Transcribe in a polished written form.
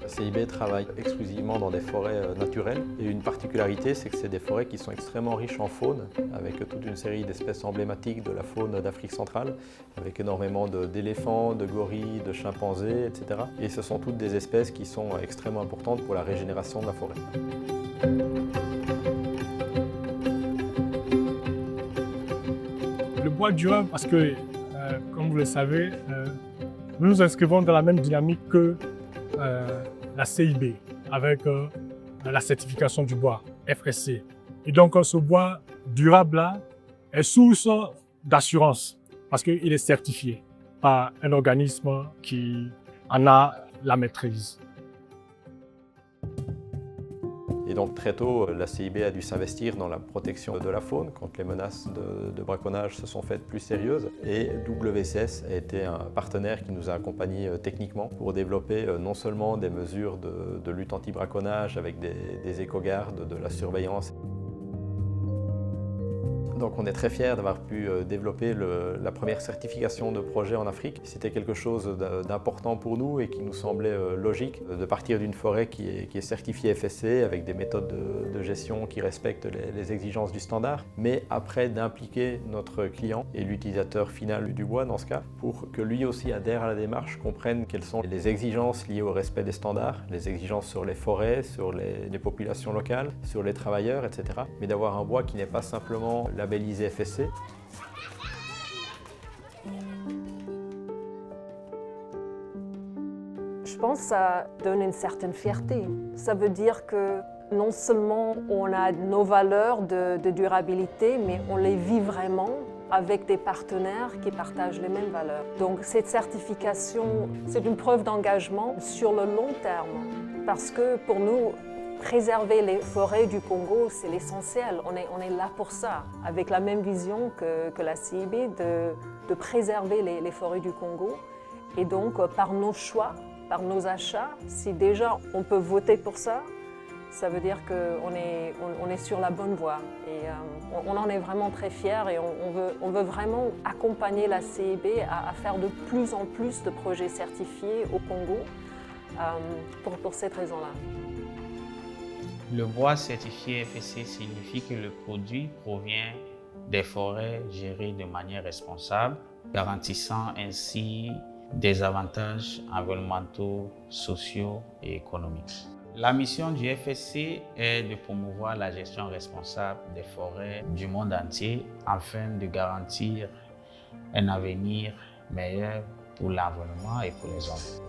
CIB travaille exclusivement dans des forêts naturelles et une particularité, c'est que c'est des forêts qui sont extrêmement riches en faune, avec toute une série d'espèces emblématiques de la faune d'Afrique centrale, avec énormément d'éléphants, de gorilles, de chimpanzés, etc. Et ce sont toutes des espèces qui sont extrêmement importantes pour la régénération de la forêt. Le bois durable parce que, comme vous le savez, nous nous inscrivons dans la même dynamique que la CIB avec la certification du bois, FSC. Et donc ce bois durable-là est source d'assurance parce qu'il est certifié par un organisme qui en a la maîtrise. Et donc très tôt, la CIB a dû s'investir dans la protection de la faune quand les menaces de braconnage se sont faites plus sérieuses. Et WCS a été un partenaire qui nous a accompagnés techniquement pour développer non seulement des mesures de lutte anti-braconnage avec des éco-gardes, de la surveillance. Donc on est très fiers d'avoir pu développer la première certification de projet en Afrique. C'était quelque chose d'important pour nous et qui nous semblait logique de partir d'une forêt qui est certifiée FSC avec des méthodes de gestion qui respectent les exigences du standard, mais après d'impliquer notre client et l'utilisateur final du bois dans ce cas, pour que lui aussi adhère à la démarche, comprenne quelles sont les exigences liées au respect des standards, les exigences sur les forêts, sur les populations locales, sur les travailleurs, etc. Mais d'avoir un bois qui n'est pas simplement labellisé FSC. Je pense que ça donne une certaine fierté. Ça veut dire que non seulement on a nos valeurs de durabilité, mais on les vit vraiment avec des partenaires qui partagent les mêmes valeurs. Donc cette certification, c'est une preuve d'engagement sur le long terme. Parce que pour nous, préserver les forêts du Congo, c'est l'essentiel. On est là pour ça, avec la même vision que la CIB de préserver les forêts du Congo. Et donc, par nos choix, par nos achats, si déjà on peut voter pour ça, ça veut dire qu'on est sur la bonne voie. Et on en est vraiment très fiers et on veut vraiment accompagner la CIB à faire de plus en plus de projets certifiés au Congo pour cette raison-là. Le bois certifié FSC signifie que le produit provient des forêts gérées de manière responsable, garantissant ainsi des avantages environnementaux, sociaux et économiques. La mission du FSC est de promouvoir la gestion responsable des forêts du monde entier afin de garantir un avenir meilleur pour l'environnement et pour les hommes.